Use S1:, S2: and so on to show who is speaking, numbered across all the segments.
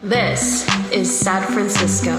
S1: This is San Francisco.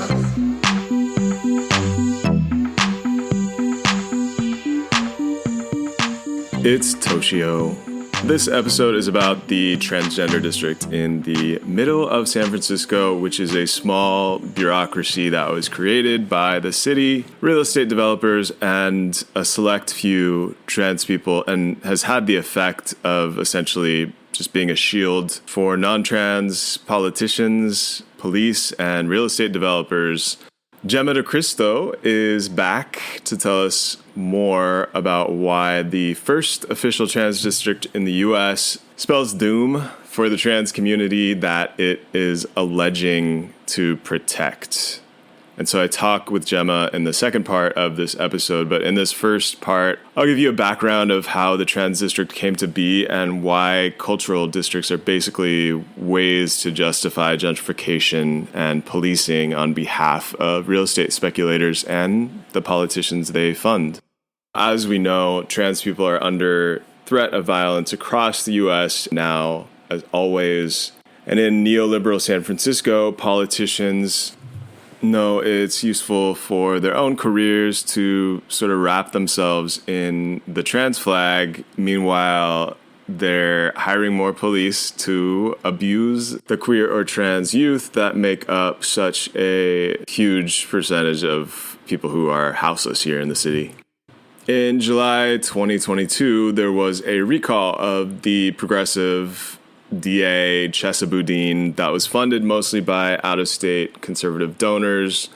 S2: It's Toshio. This episode is about the Transgender District in the middle of San Francisco, which is a small bureaucracy that was created by the city, real estate developers, and a select few trans people, and has had the effect of essentially just being a shield for non-trans politicians, police, and real estate developers. Jemma DeCristo is back to tell us more about why the first official trans district in the U.S. spells doom for the trans community that it is alleging to protect. And so I talk with Jemma in the second part of this episode, but in this first part, I'll give you a background of how the trans district came to be and why cultural districts are basically ways to justify gentrification and policing on behalf of real estate speculators and the politicians they fund. As we know, trans people are under threat of violence across the U.S. now, as always. And in neoliberal San Francisco, politicians know it's useful for their own careers to sort of wrap themselves in the trans flag. Meanwhile, they're hiring more police to abuse the queer or trans youth that make up such a huge percentage of people who are houseless here in the city. In July 2022, there was a recall of the progressive DA Chesaboudin that was funded mostly by out-of-state conservative donors.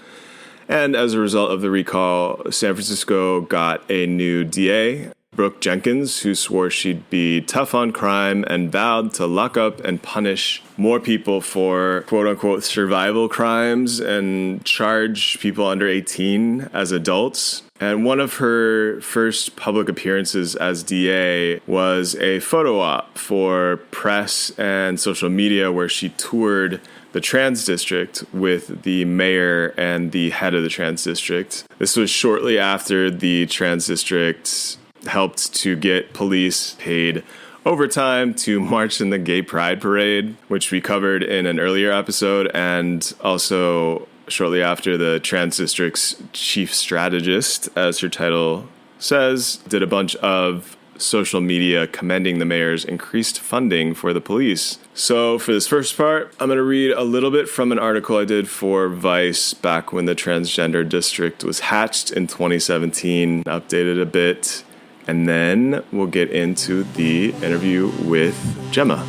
S2: And as a result of the recall, San Francisco got a new DA, Brooke Jenkins, who swore she'd be tough on crime and vowed to lock up and punish more people for quote-unquote survival crimes and charge people under 18 as adults. And one of her first public appearances as DA was a photo op for press and social media where she toured the trans district with the mayor and the head of the trans district. This was shortly after the trans district helped to get police paid overtime to march in the gay pride parade, which we covered in an earlier episode, and also shortly after the trans district's chief strategist, as her title says, did a bunch of social media commending the mayor's increased funding for the police. So for this first part, I'm going to read a little bit from an article I did for Vice back when the Transgender District was hatched in 2017, updated a bit, and then we'll get into the interview with Jemma.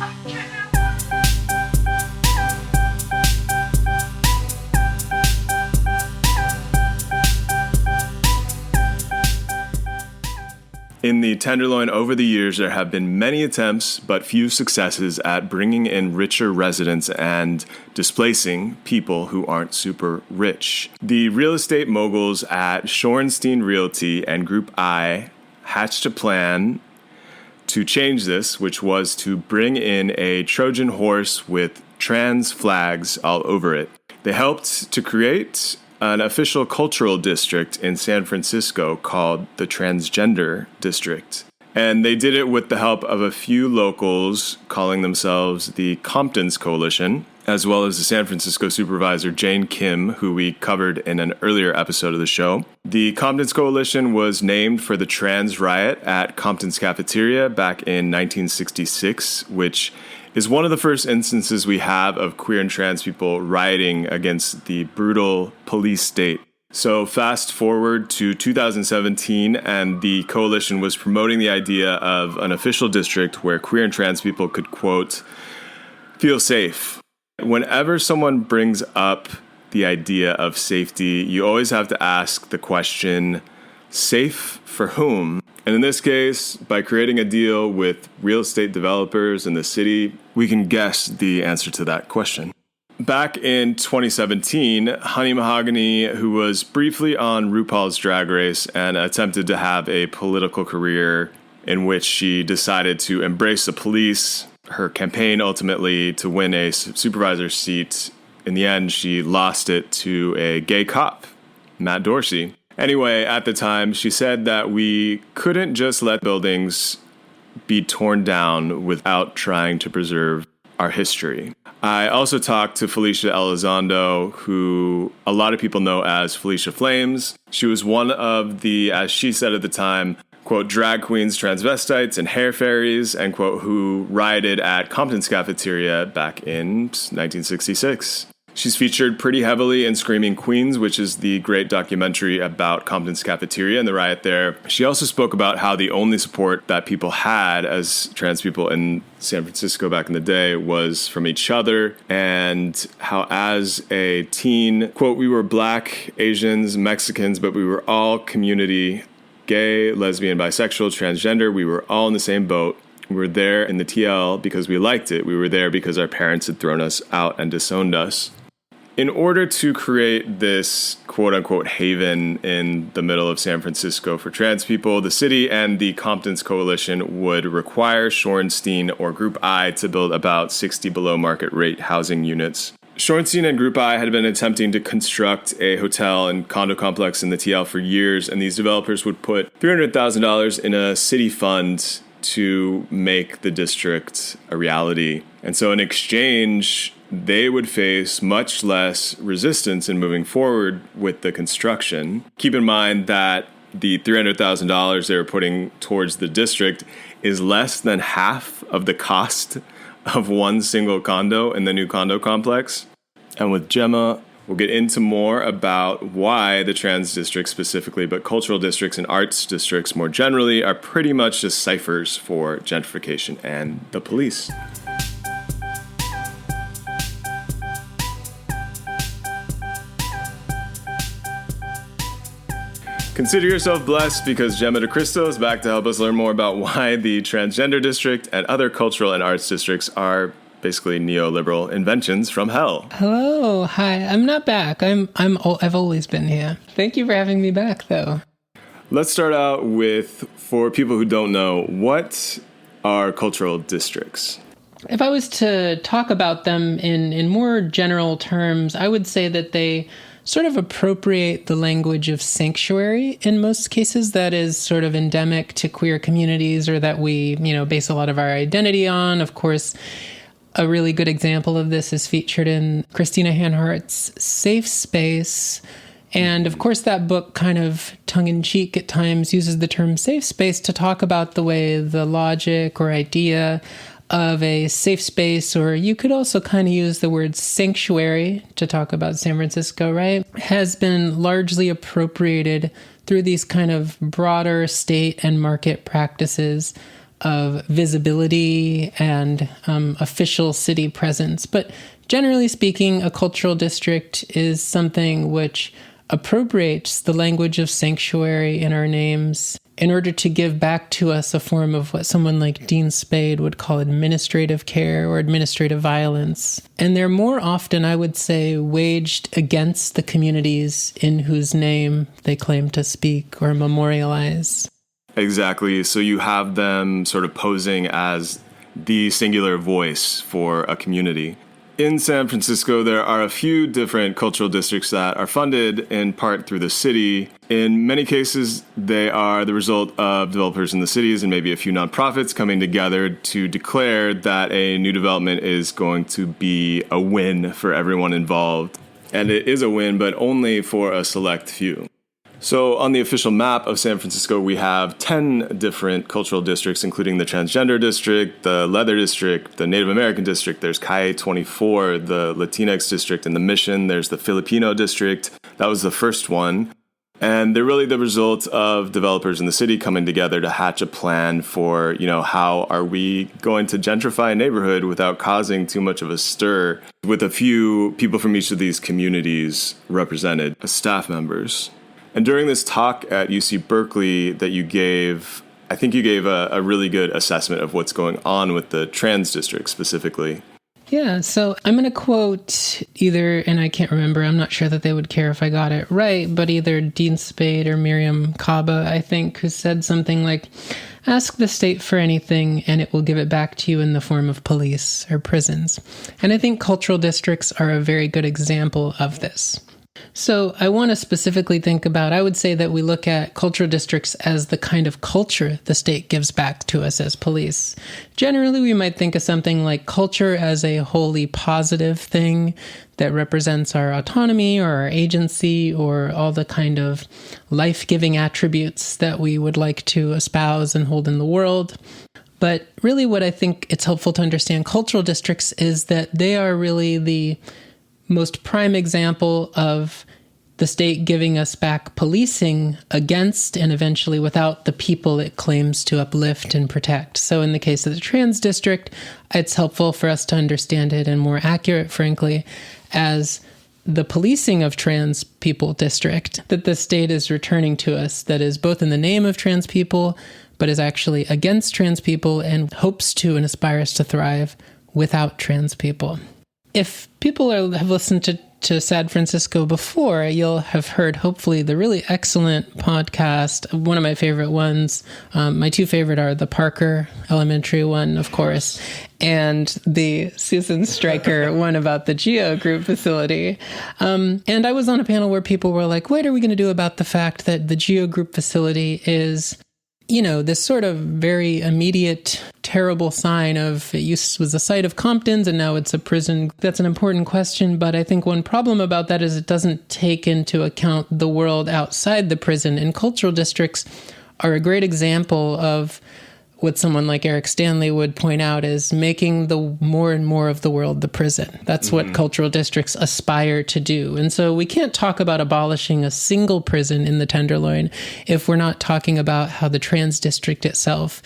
S2: In the Tenderloin over the years, there have been many attempts, but few successes at bringing in richer residents and displacing people who aren't super rich. The real estate moguls at Shorenstein Realty and Group I hatched a plan to change this, which was to bring in a Trojan horse with trans flags all over it. They helped to create an official cultural district in San Francisco called the Transgender District. And they did it with the help of a few locals calling themselves the Compton's Coalition, as well as the San Francisco supervisor Jane Kim, who we covered in an earlier episode of the show. The Compton's Coalition was named for the trans riot at Compton's Cafeteria back in 1966, which is one of the first instances we have of queer and trans people rioting against the brutal police state. So fast forward to 2017, and the coalition was promoting the idea of an official district where queer and trans people could, quote, feel safe. Whenever someone brings up the idea of safety, you always have to ask the question, safe for whom? And in this case, by creating a deal with real estate developers in the city, we can guess the answer to that question. Back in 2017, Honey Mahogany, who was briefly on RuPaul's Drag Race and attempted to have a political career in which she decided to embrace the police, her campaign ultimately to win a supervisor seat, in the end, she lost it to a gay cop, Matt Dorsey. Anyway, at the time, she said that we couldn't just let buildings be torn down without trying to preserve our history. I also talked to Felicia Elizondo, who a lot of people know as Felicia Flames. She was one of the, as she said at the time, quote, drag queens, transvestites, and hair fairies, end quote, who rioted at Compton's cafeteria back in 1966. She's featured pretty heavily in Screaming Queens, which is the great documentary about Compton's cafeteria and the riot there. She also spoke about how the only support that people had as trans people in San Francisco back in the day was from each other, and how as a teen, quote, we were Black, Asians, Mexicans, but we were all community, gay, lesbian, bisexual, transgender. We were all in the same boat. We were there in the TL because we liked it. We were there because our parents had thrown us out and disowned us. In order to create this quote-unquote haven in the middle of San Francisco for trans people, the city and the Compton's Coalition would require Shorenstein or Group I to build about 60 below market rate housing units. Shorenstein and Group I had been attempting to construct a hotel and condo complex in the TL for years, and these developers would put $300,000 in a city fund to make the district a reality. And so in exchange, they would face much less resistance in moving forward with the construction. Keep in mind that the $300,000 they were putting towards the district is less than half of the cost of one single condo in the new condo complex. And with Jemma, we'll get into more about why the trans district specifically, but cultural districts and arts districts more generally, are pretty much just ciphers for gentrification and the police. Consider yourself blessed because Jemma DeCristo is back to help us learn more about why the Transgender District and other cultural and arts districts are basically neoliberal inventions from hell.
S3: Hello, hi. I'm not back. I've always been here. Thank you for having me back, though.
S2: Let's start out with, for people who don't know, what are cultural districts?
S3: If I was to talk about them in more general terms, I would say that they sort of appropriate the language of sanctuary in most cases that is sort of endemic to queer communities or that we, base a lot of our identity on. Of course, a really good example of this is featured in Christina Hanhart's Safe Space. And of course, that book kind of tongue-in-cheek at times uses the term safe space to talk about the way the logic or idea of a safe space, or you could also kind of use the word sanctuary to talk about San Francisco, right, has been largely appropriated through these kind of broader state and market practices of visibility and official city presence. But generally speaking, a cultural district is something which appropriates the language of sanctuary in our names in order to give back to us a form of what someone like Dean Spade would call administrative care or administrative violence. And they're more often, I would say, waged against the communities in whose name they claim to speak or memorialize.
S2: Exactly. So you have them sort of posing as the singular voice for a community. In San Francisco, there are a few different cultural districts that are funded in part through the city. In many cases, they are the result of developers in the cities and maybe a few nonprofits coming together to declare that a new development is going to be a win for everyone involved. And it is a win, but only for a select few. So on the official map of San Francisco, we have 10 different cultural districts, including the Transgender District, the Leather District, the Native American District, there's Calle 24, the Latinx District, and the Mission, there's the Filipino District. That was the first one. And they're really the result of developers in the city coming together to hatch a plan for, how are we going to gentrify a neighborhood without causing too much of a stir, with a few people from each of these communities represented as staff members. And during this talk at UC Berkeley that you gave, I think you gave a really good assessment of what's going on with the trans district specifically.
S3: Yeah, so I'm going to quote either, and I can't remember, I'm not sure that they would care if I got it right, but either Dean Spade or Miriam Kaba, I think, who said something like, ask the state for anything and it will give it back to you in the form of police or prisons. And I think cultural districts are a very good example of this. So I want to specifically think about, I would say that we look at cultural districts as the kind of culture the state gives back to us as police. Generally, we might think of something like culture as a wholly positive thing that represents our autonomy or our agency or all the kind of life-giving attributes that we would like to espouse and hold in the world. But really what I think it's helpful to understand cultural districts is that they are really the most prime example of the state giving us back policing against and eventually without the people it claims to uplift and protect. So in the case of the Trans District, it's helpful for us to understand it, and more accurate, frankly, as the policing of trans people district that the state is returning to us, that is both in the name of trans people, but is actually against trans people and hopes to and aspires to thrive without trans people. If people have listened to Sad Francisco before, you'll have heard, hopefully, the really excellent podcast, one of my favorite ones. My two favorite are the Parker Elementary one, of course, and the Susan Stryker one about the Geo Group facility. And I was on a panel where people were like, what are we going to do about the fact that the Geo Group facility is, this sort of very immediate, terrible sign of it was a site of Compton's and now it's a prison? That's an important question, but I think one problem about that is it doesn't take into account the world outside the prison. And cultural districts are a great example of what someone like Eric Stanley would point out is making the more and more of the world the prison. That's what cultural districts aspire to do. And so we can't talk about abolishing a single prison in the Tenderloin if we're not talking about how the Trans District itself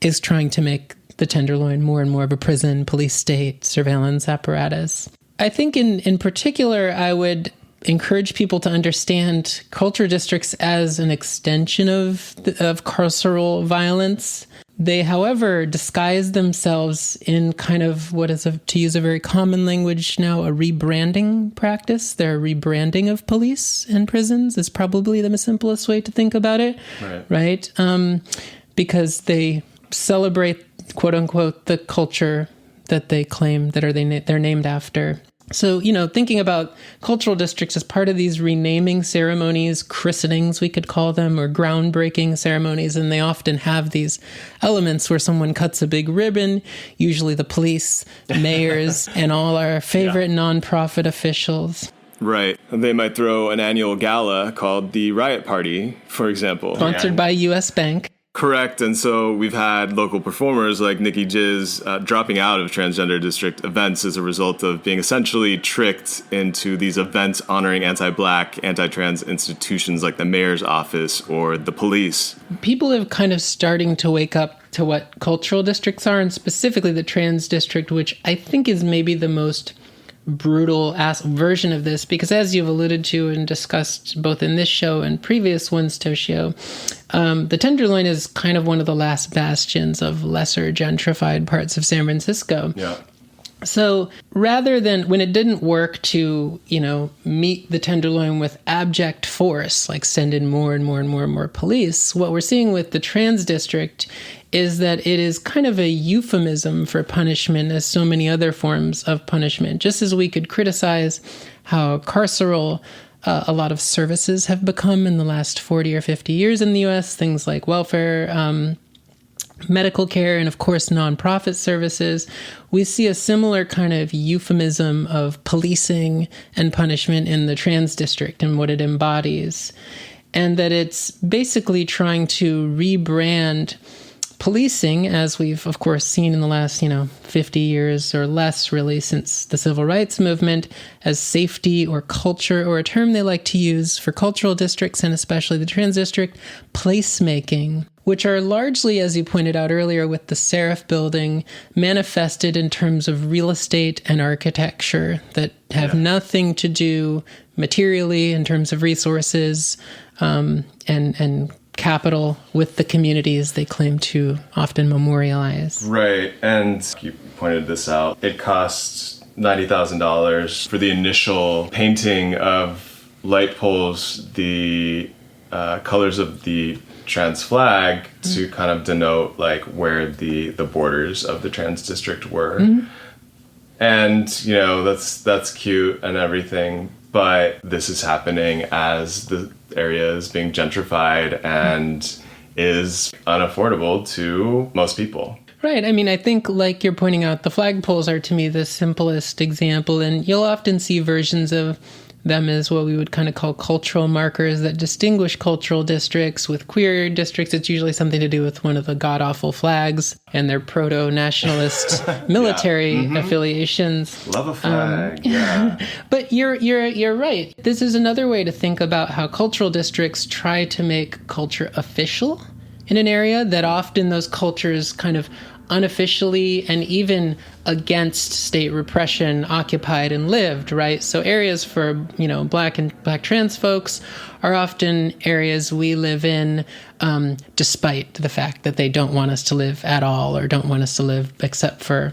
S3: is trying to make the Tenderloin more and more of a prison, police state, surveillance apparatus. I think in particular, I would encourage people to understand cultural districts as an extension of carceral violence. They, however, disguise themselves in kind of what is, to use a very common language now, a rebranding practice. They're a rebranding of police and prisons is probably the simplest way to think about it, right? Because they celebrate, quote unquote, the culture that they claim that they're named after. So, thinking about cultural districts as part of these renaming ceremonies, christenings we could call them, or groundbreaking ceremonies, and they often have these elements where someone cuts a big ribbon, usually the police, mayors, and all our favorite nonprofit officials.
S2: Right. They might throw an annual gala called the Riot Party, for example.
S3: Sponsored by U.S. Bank.
S2: Correct. And so we've had local performers like Nikki Jizz dropping out of Transgender District events as a result of being essentially tricked into these events honoring anti-Black, anti-trans institutions like the mayor's office or the police. People
S3: are kind of starting to wake up to what cultural districts are, and specifically the Trans District, which I think is maybe the most brutal version of this, because as you've alluded to and discussed both in this show and previous ones, Toshio, the Tenderloin is kind of one of the last bastions of lesser gentrified parts of San Francisco.
S2: Yeah.
S3: So rather than, when it didn't work to, meet the Tenderloin with abject force, like send in more and more and more and more police, what we're seeing with the Trans District is that it is kind of a euphemism for punishment, as so many other forms of punishment. Just as we could criticize how carceral a lot of services have become in the last 40 or 50 years in the U.S., things like welfare, medical care, and of course nonprofit services, we see a similar kind of euphemism of policing and punishment in the Trans District and what it embodies. And that it's basically trying to rebrand policing, as we've, of course, seen in the last, 50 years or less, really, since the civil rights movement, as safety or culture, or a term they like to use for cultural districts, and especially the Trans District, placemaking, which are largely, as you pointed out earlier with the Seraph building, manifested in terms of real estate and architecture that have nothing to do materially in terms of resources and capital with the communities they claim to often memorialize.
S2: Right. And you pointed this out. It costs $90,000 for the initial painting of light poles, the colors of the trans flag to kind of denote like where the borders of the Trans District were. And, that's cute and everything. But this is happening as the area is being gentrified and is unaffordable to most people.
S3: Right. I mean, I think, like you're pointing out, the flagpoles are, to me, the simplest example. And you'll often see versions of them as what we would kind of call cultural markers that distinguish cultural districts. With queer districts, it's usually something to do with one of the god-awful flags and their proto-nationalist military affiliations.
S2: Love a flag, yeah.
S3: But you're right. This is another way to think about how cultural districts try to make culture official in an area that often those cultures kind of unofficially and even against state repression occupied and lived, right? So areas for, Black trans folks are often areas we live in despite the fact that they don't want us to live at all or don't want us to live except for,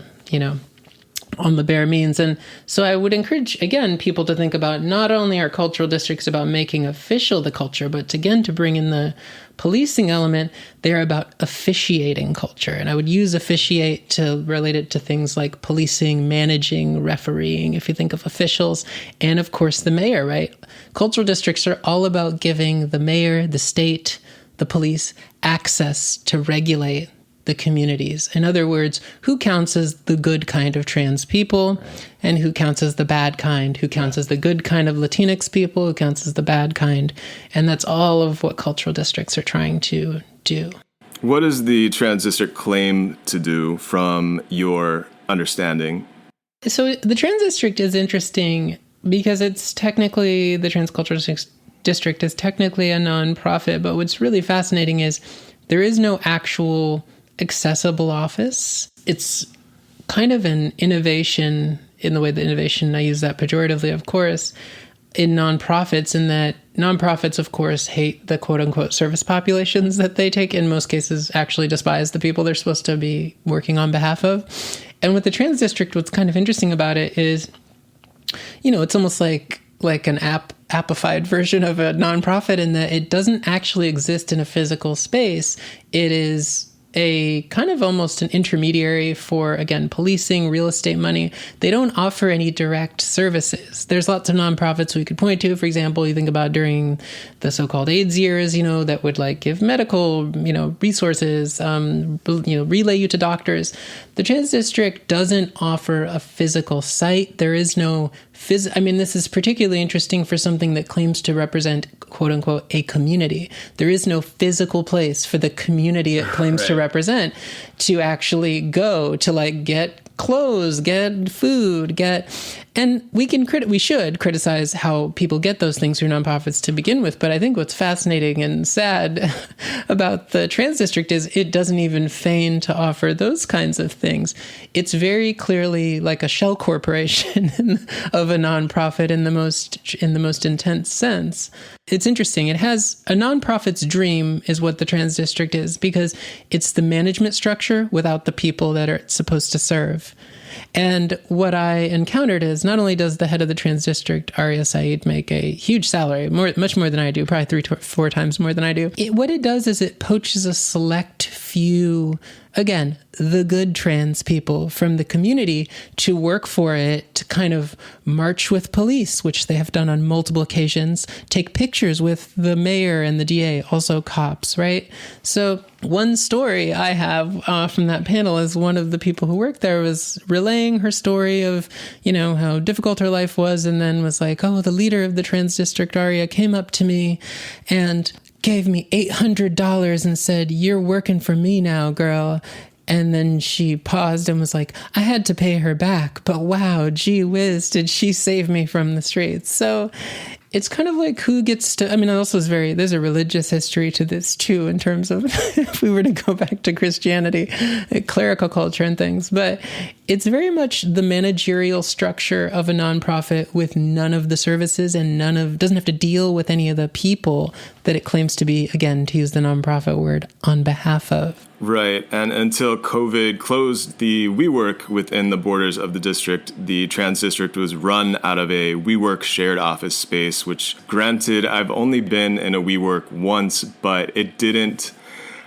S3: on the bare means. And so I would encourage, again, people to think about not only are cultural districts about making official the culture, but again, to bring in the policing element, they're about officiating culture. And I would use officiate to relate it to things like policing, managing, refereeing, if you think of officials, and of course the mayor, right? Cultural districts are all about giving the mayor, the state, the police access to regulate the communities. In other words, who counts as the good kind of trans people and who counts as the bad kind, who counts as the good kind of Latinx people, who counts as the bad kind. And that's all of what cultural districts are trying to do.
S2: What does the trans district claim to do from your understanding?
S3: So the trans district is interesting because it's technically, the Trans Cultural District is technically a nonprofit, but what's really fascinating is there is no actual accessible office. It's kind of an innovation in the way that innovation, I use that pejoratively, of course, in nonprofits, in that nonprofits, of course, hate the quote unquote service populations that they take, in most cases actually despise the people they're supposed to be working on behalf of. And with the trans district, what's kind of interesting about it is, it's almost like an appified version of a nonprofit in that it doesn't actually exist in a physical space. It is a kind of almost an intermediary for, again, policing, real estate money. They don't offer any direct services. There's lots of nonprofits we could point to. For example, you think about during the so-called AIDS years, that would give medical, resources, relay you to doctors. The trans district doesn't offer a physical site. There is no this is particularly interesting for something that claims to represent, quote unquote, a community. There is no physical place for the community it claims to represent to actually go to get clothes, get food, and we should criticize how people get those things through nonprofits to begin with. But I think what's fascinating and sad about the trans district is it doesn't even feign to offer those kinds of things. It's very clearly like a shell corporation of a nonprofit in the most intense sense. It's interesting. It has a nonprofit's dream is what the trans district is, because it's the management structure without the people that are supposed to serve. And what I encountered is not only does the head of the trans district, Aria Saeed, make a huge salary, much more than I do, probably 3 to 4 times more than I do. What it does is it poaches a select few, again, the good trans people from the community to work for it, to kind of march with police, which they have done on multiple occasions, take pictures with the mayor and the DA, also cops, right? So one story I have from that panel is one of the people who worked there was relaying her story of, how difficult her life was, and then was like, oh, the leader of the trans district, Aria, came up to me and gave me $800 and said, "You're working for me now, girl." And then she paused and was like, I had to pay her back, but wow, gee whiz, did she save me from the streets. So it's kind of like who gets to, also there's a religious history to this too, in terms of if we were to go back to Christianity, clerical culture and things, but it's very much the managerial structure of a nonprofit with none of the services and doesn't have to deal with any of the people that it claims to be, again, to use the nonprofit word, on behalf of.
S2: Right. And until COVID closed the WeWork within the borders of the district, the trans district was run out of a WeWork shared office space, which, granted, I've only been in a WeWork once, but it didn't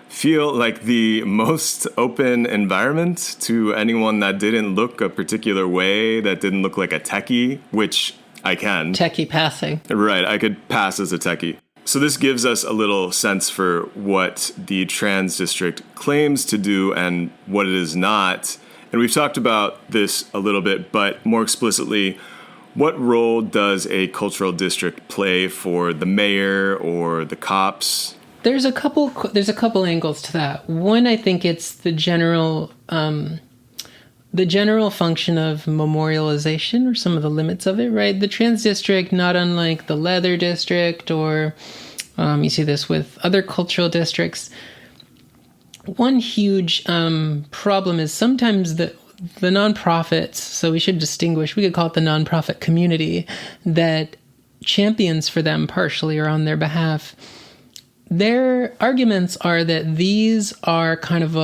S2: feel like the most open environment to anyone that didn't look a particular way, that didn't look like a techie, which I can.
S3: Techie passing.
S2: Right, I could pass as a techie. So this gives us a little sense for what the Trans District claims to do and what it is not. And we've talked about this a little bit, but more explicitly, what role does a cultural district play for the mayor or the cops?
S3: There's a couple angles to that. One, I think it's the general function of memorialization, or some of the limits of it, right? The Trans District, not unlike the Leather District, or you see this with other cultural districts. One huge problem is sometimes the nonprofits, so we should distinguish, we could call it the nonprofit community that champions for them partially or on their behalf. Their arguments are that these are kind of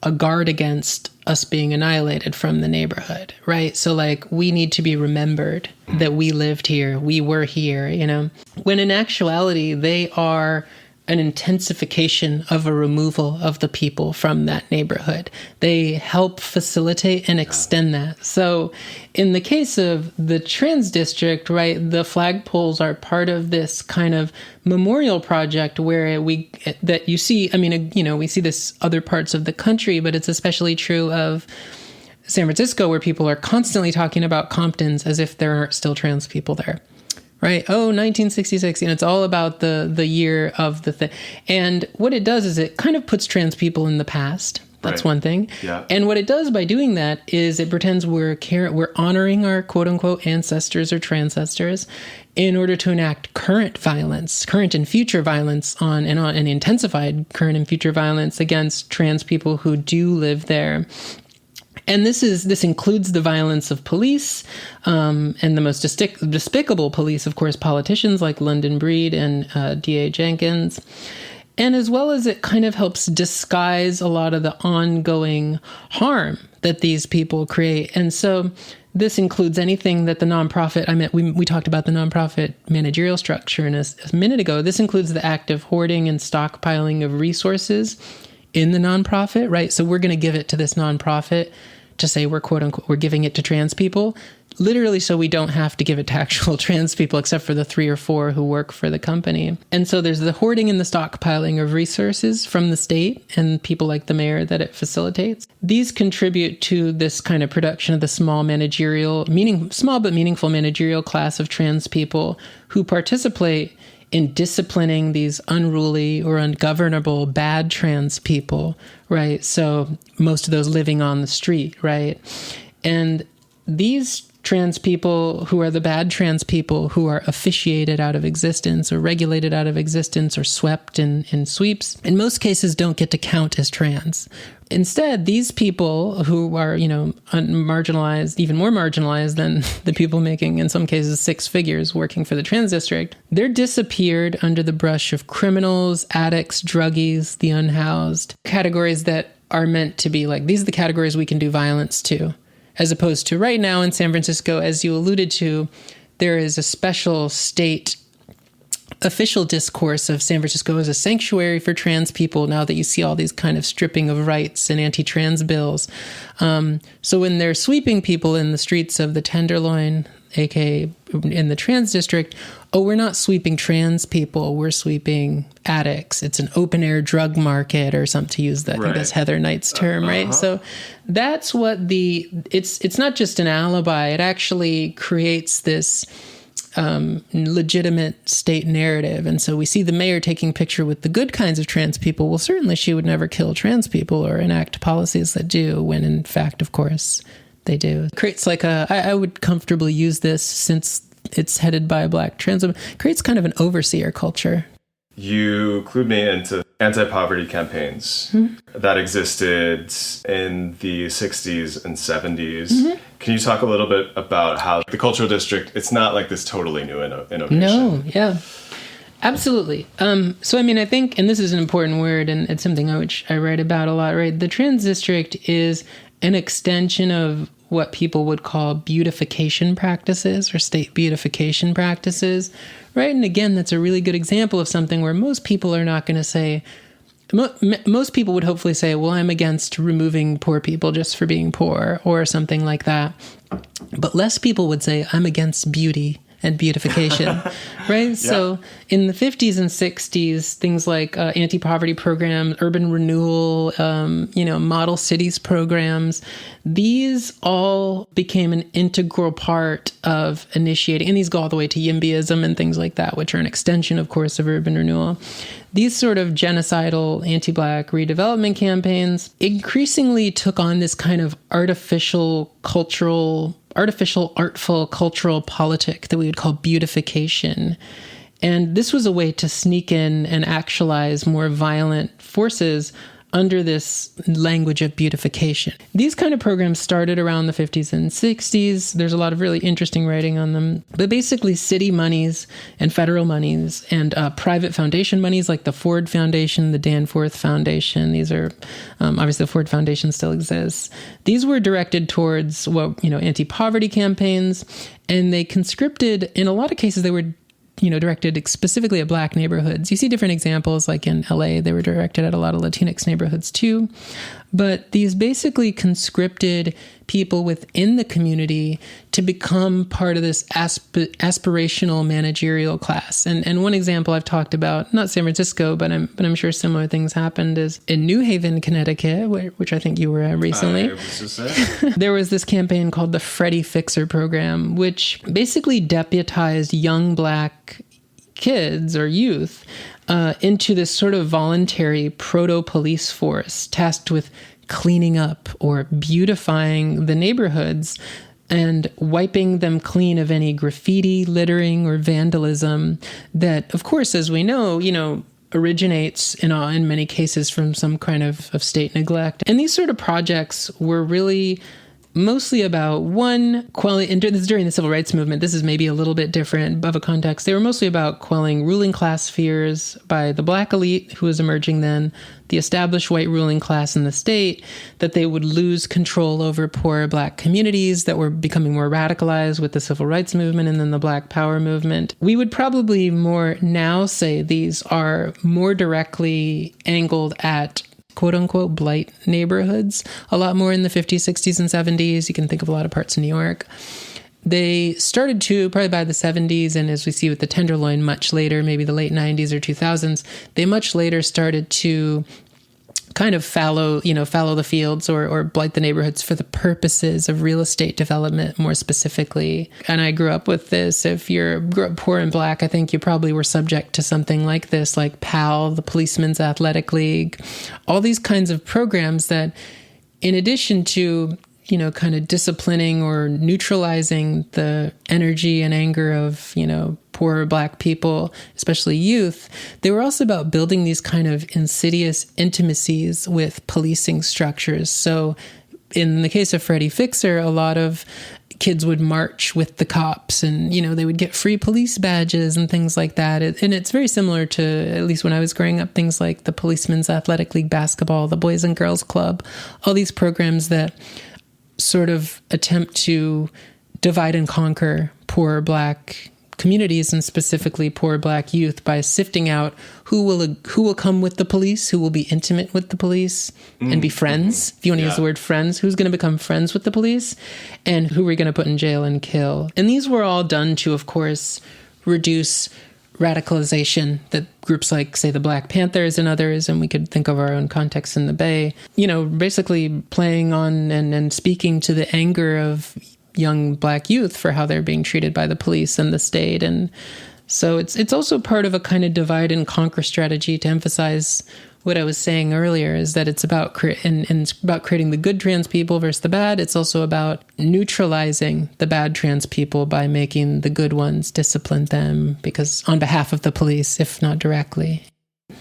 S3: a guard against us being annihilated from the neighborhood, right? So like, we need to be remembered that we lived here, we were here, you know? When in actuality, they are an intensification of a removal of the people from that neighborhood. They help facilitate and extend that. So in the case of the Trans District, right, the flagpoles are part of this kind of memorial project where we see this other parts of the country, but it's especially true of San Francisco, where people are constantly talking about Comptons as if there aren't still trans people there. Right. Oh, 1966. And it's all about the year of the thing. And what it does is it kind of puts trans people in the past. That's one thing.
S2: Yeah.
S3: And what it does by doing that is it pretends we're honoring our quote unquote ancestors or transcestors in order to enact current and future violence and intensified current and future violence against trans people who do live there. And this includes the violence of police, and the most despicable police, of course, politicians like London Breed and D.A. Jenkins. And as well as it kind of helps disguise a lot of the ongoing harm that these people create. And so this includes anything that the nonprofit, we talked about the nonprofit managerial structure a minute ago. This includes the active hoarding and stockpiling of resources in the nonprofit, right? So we're going to give it to this nonprofit to say we're quote unquote, we're giving it to trans people, literally so we don't have to give it to actual trans people except for the 3 or 4 who work for the company. And so there's the hoarding and the stockpiling of resources from the state and people like the mayor that it facilitates. These contribute to this kind of production of the small but meaningful managerial class of trans people who participate in disciplining these unruly or ungovernable bad trans people, right? So most of those living on the street, right? And these trans people who are the bad trans people who are officiated out of existence or regulated out of existence or swept in sweeps, in most cases don't get to count as trans. Instead, these people who are, marginalized, even more marginalized than the people making, in some cases, 6 figures working for the Trans District, they're disappeared under the brush of criminals, addicts, druggies, the unhoused, categories that are meant to be like, these are the categories we can do violence to. As opposed to right now in San Francisco, as you alluded to, there is a special state official discourse of San Francisco as a sanctuary for trans people now that you see all these kind of stripping of rights and anti-trans bills. So when they're sweeping people in the streets of the Tenderloin, aka in the Trans District, we're not sweeping trans people, we're sweeping addicts. It's an open air drug market or something, to use that, I think that's Heather Knight's term, right? So that's what it's not just an alibi, it actually creates this legitimate state narrative. And so we see the mayor taking picture with the good kinds of trans people. Well, certainly she would never kill trans people or enact policies that do, when in fact, of course, they do. It creates like I would comfortably use this, since it's headed by a black trans woman, creates kind of an overseer culture.
S2: You clued me into anti-poverty campaigns that existed in the 60s and 70s. Mm-hmm. Can you talk a little bit about how the cultural district, it's not like this totally new innovation?
S3: No, yeah. Absolutely. So, I think, and this is an important word, and it's something which I write about a lot, right? The Trans District is an extension of what people would call beautification practices or state beautification practices, right? And again, that's a really good example of something where most people are not going to say, most people would hopefully say, well, I'm against removing poor people just for being poor or something like that. But less people would say, I'm against beauty and beautification, right? Yeah. So in the 50s and 60s, things like anti-poverty programs, urban renewal, model cities programs, these all became an integral part of initiating, and these go all the way to YIMBYism and things like that, which are an extension, of course, of urban renewal. These sort of genocidal anti-Black redevelopment campaigns increasingly took on this kind of artful cultural politic that we would call beautification. And this was a way to sneak in and actualize more violent forces under this language of beautification. These kind of programs started around the 50s and 60s. There's a lot of really interesting writing on them. But basically, city monies and federal monies and private foundation monies like the Ford Foundation, the Danforth Foundation, these are, obviously the Ford Foundation still exists. These were directed towards, anti-poverty campaigns, and they conscripted, in a lot of cases, they were directed specifically at Black neighborhoods. You see different examples, like in LA, they were directed at a lot of Latinx neighborhoods too. But these basically conscripted people within the community to become part of this aspirational managerial class. And one example I've talked about, not San Francisco, but I'm sure similar things happened, is in New Haven, Connecticut, which I think you were at recently. There was this campaign called the Freddie Fixer Program, which basically deputized young Black kids or youth into this sort of voluntary proto-police force tasked with cleaning up or beautifying the neighborhoods and wiping them clean of any graffiti, littering, or vandalism that, of course, as we know, originates in many cases from some kind of state neglect. And these sort of projects were really mostly about quelling, and this is during the civil rights movement, this is maybe a little bit different of a context. They were mostly about quelling ruling class fears by the Black elite who was emerging then, the established white ruling class in the state, that they would lose control over poor Black communities that were becoming more radicalized with the civil rights movement and then the Black Power movement. We would probably more now say these are more directly angled at quote-unquote blight neighborhoods, a lot more in the 50s, 60s, and 70s. You can think of a lot of parts of New York. They started to, probably by the 70s, and as we see with the Tenderloin much later, maybe the late 90s or 2000s, they much later started to kind of fallow the fields or blight the neighborhoods for the purposes of real estate development more specifically. And I grew up with this. If you grew up poor and Black, I think you probably were subject to something like this, like PAL, the Policemen's Athletic League, all these kinds of programs that, in addition to kind of disciplining or neutralizing the energy and anger of, poor Black people, especially youth, they were also about building these kind of insidious intimacies with policing structures. So in the case of Freddie Fixer, a lot of kids would march with the cops and, they would get free police badges and things like that. And it's very similar to, at least when I was growing up, things like the Policemen's Athletic League basketball, the Boys and Girls Club, all these programs that sort of attempt to divide and conquer poor Black communities and specifically poor Black youth by sifting out who will come with the police, who will be intimate with the police and be friends. If you want to use the word friends, who's going to become friends with the police and who we're going to put in jail and kill. And these were all done to, of course, reduce radicalization that groups like, say, the Black Panthers and others, and we could think of our own context in the Bay, basically playing on and speaking to the anger of young Black youth for how they're being treated by the police and the state. And so it's also part of a kind of divide and conquer strategy to emphasize what I was saying earlier, is that it's about about creating the good trans people versus the bad. It's also about neutralizing the bad trans people by making the good ones discipline them, because on behalf of the police, if not directly.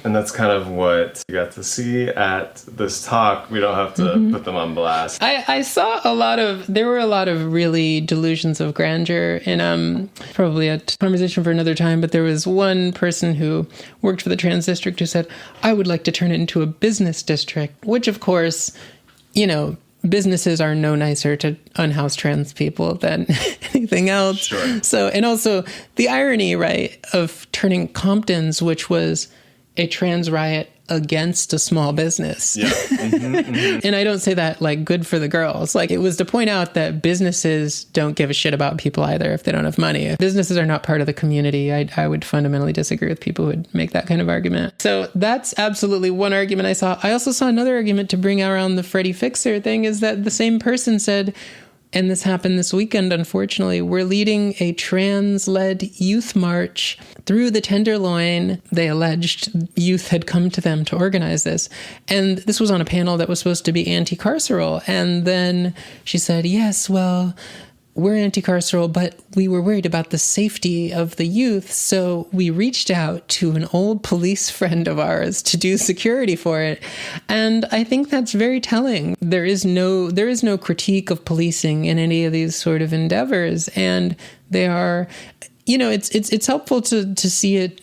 S2: And that's kind of what you got to see at this talk. We don't have to put them on blast.
S3: I saw there were a lot of really delusions of grandeur, and probably a conversation for another time, but there was one person who worked for the Trans District who said, I would like to turn it into a business district, which of course, businesses are no nicer to unhoused trans people than anything else.
S2: Sure.
S3: So, and also the irony, right, of turning Compton's, which was a trans riot against a small business.
S2: Yeah.
S3: And I don't say that like good for the girls. Like, it was to point out that businesses don't give a shit about people either if they don't have money. If businesses are not part of the community, I would fundamentally disagree with people who would make that kind of argument. So that's absolutely one argument I saw. I also saw another argument to bring around the Freddie Fixer thing, is that the same person said, and this happened this weekend, unfortunately, we're leading a trans-led youth march through the Tenderloin. They alleged youth had come to them to organize this. And this was on a panel that was supposed to be anti-carceral. And then she said, yes, well, we're anti-carceral, but we were worried about the safety of the youth, so we reached out to an old police friend of ours to do security for it. And I think that's very telling. There is no critique of policing in any of these sort of endeavors, and they are, it's helpful to see it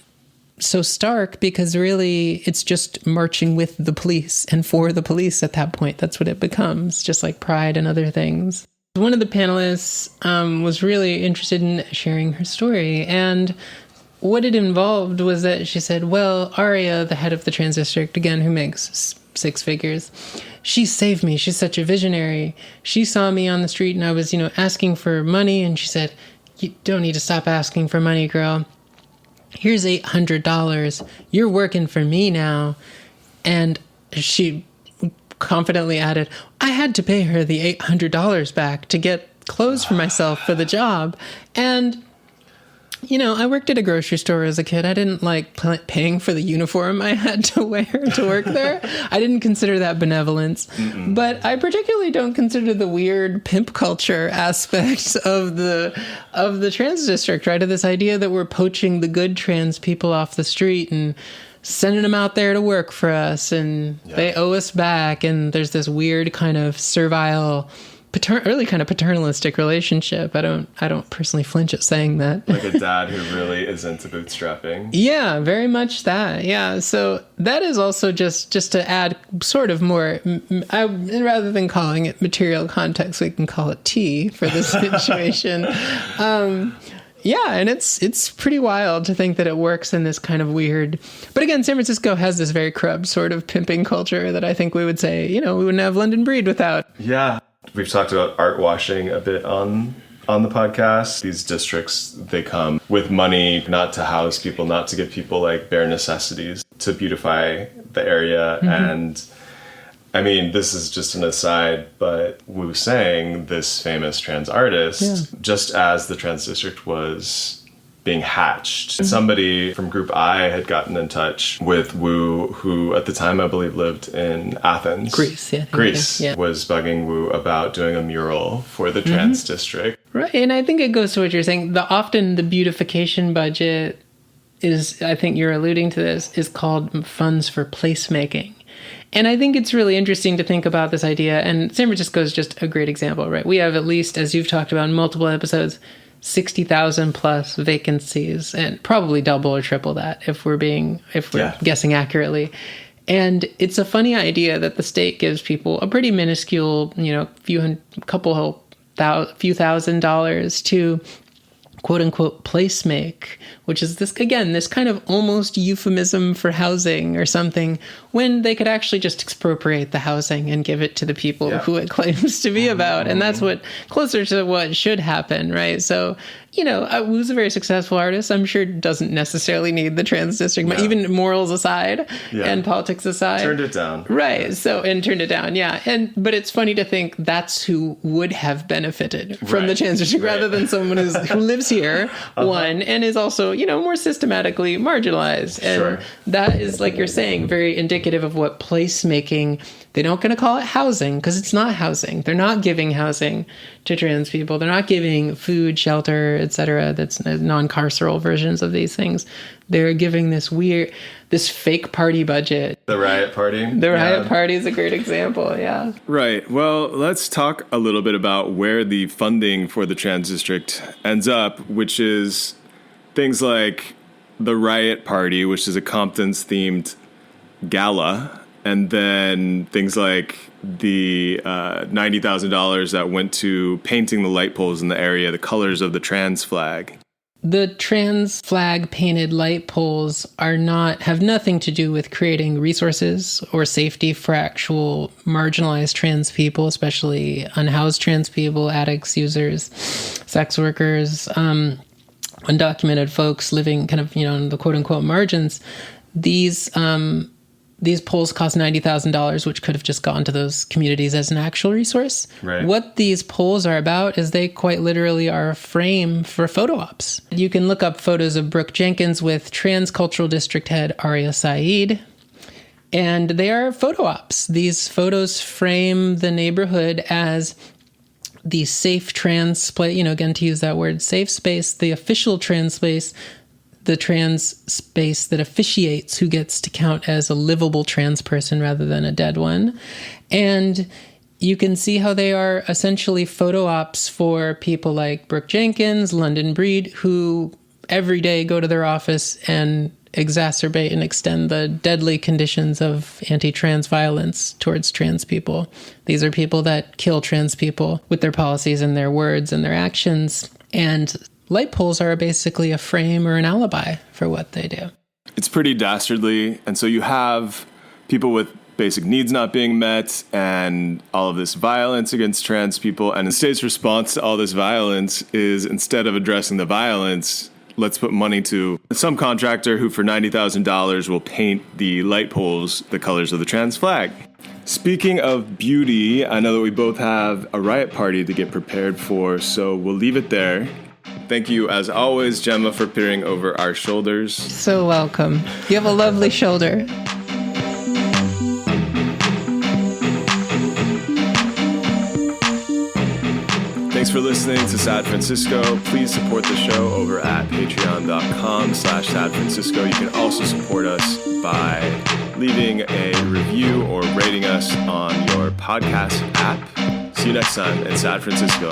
S3: so stark, because really it's just marching with the police and for the police at that point. That's what it becomes, just like Pride and other things. One of the panelists was really interested in sharing her story, and what it involved was that she said, well, Aria, the head of the trans district, again, who makes six figures, she saved me. She's such a visionary. She saw me on the street and I was, asking for money, and she said, you don't need to stop asking for money, girl. Here's $800. You're working for me now. And she confidently added, I had to pay her the $800 back to get clothes for myself for the job. And, I worked at a grocery store as a kid. I didn't like paying for the uniform I had to wear to work there. I didn't consider that benevolence. Mm-mm. But I particularly don't consider the weird pimp culture aspect of the trans district, right? Of this idea that we're poaching the good trans people off the street and sending them out there to work for us, and they owe us back. And there's this weird kind of servile, really kind of paternalistic relationship. I don't personally flinch at saying that.
S2: Like a dad who really is into bootstrapping. Yeah,
S3: very much that. Yeah. So that is also just to add sort of more, rather than calling it material context, we can call it tea for this situation. Yeah, and it's pretty wild to think that it works in this kind of weird. But again, San Francisco has this very corrupt sort of pimping culture that I think we would say, we wouldn't have London Breed without.
S2: Yeah. We've talked about art washing a bit on the podcast. These districts, they come with money not to house people, not to give people like bare necessities, to beautify the area. Mm-hmm. And I mean, this is just an aside, but Wu Sang, this famous trans artist, just as the trans district was being hatched, somebody from Group I had gotten in touch with Wu, who at the time I believe lived in Athens. Greece, was bugging Wu about doing a mural for the trans district.
S3: Right, and I think it goes to what you're saying. Often the beautification budget is, I think you're alluding to this, is called funds for placemaking. And I think it's really interesting to think about this idea, and San Francisco is just a great example, right? We have, at least, as you've talked about in multiple episodes, 60,000 plus vacancies, and probably double or triple that if we're guessing accurately. And it's a funny idea that the state gives people a pretty minuscule, few $1,000 to quote unquote placemake, which is this kind of almost euphemism for housing or something, when they could actually just expropriate the housing and give it to the people who it claims to be about. And that's closer to what should happen, right? So, Wu's a very successful artist. I'm sure doesn't necessarily need the trans district, but even morals aside and politics aside.
S2: Turned it down.
S3: Right. So, and turned it down. Yeah. But it's funny to think that's who would have benefited from the trans district rather than someone who lives here, one, and is also, more systematically marginalized. And that is, like you're saying, very indicative of what placemaking. They're not going to call it housing because it's not housing. They're not giving housing to trans people. They're not giving food, shelter, etc. That's non-carceral versions of these things. They're giving this fake party budget.
S2: The riot party?
S3: The riot party is a great example, yeah.
S2: Right. Well, let's talk a little bit about where the funding for the trans district ends up, which is things like the riot party, which is a Compton's-themed gala, and then things like the $90,000 that went to painting the light poles in the area, the colors of the trans flag.
S3: The trans flag painted light poles have nothing to do with creating resources or safety for actual marginalized trans people, especially unhoused trans people, addicts, users, sex workers, undocumented folks living kind of, in the quote unquote margins. These poles cost $90,000, which could have just gone to those communities as an actual resource.
S2: Right.
S3: What these poles are about is they quite literally are a frame for photo ops. You can look up photos of Brooke Jenkins with Trans Cultural District head Aria Saeed, and they are photo ops. These photos frame the neighborhood as the safe trans space, again, to use that word, safe space, the official trans space, the trans space that officiates who gets to count as a livable trans person rather than a dead one. And you can see how they are essentially photo ops for people like Brooke Jenkins, London Breed, who every day go to their office and exacerbate and extend the deadly conditions of anti-trans violence towards trans people. These are people that kill trans people with their policies and their words and their actions. And light poles are basically a frame or an alibi for what they do.
S2: It's pretty dastardly. And so you have people with basic needs not being met and all of this violence against trans people. And the state's response to all this violence is, instead of addressing the violence, let's put money to some contractor who for $90,000 will paint the light poles the colors of the trans flag. Speaking of beauty, I know that we both have a riot party to get prepared for, so we'll leave it there. Thank you, as always, Jemma, for peering over our shoulders.
S3: So welcome. You have a lovely shoulder.
S2: Thanks for listening to Sad Francisco. Please support the show over at patreon.com/sadfrancisco. You can also support us by leaving a review or rating us on your podcast app. See you next time in Sad Francisco.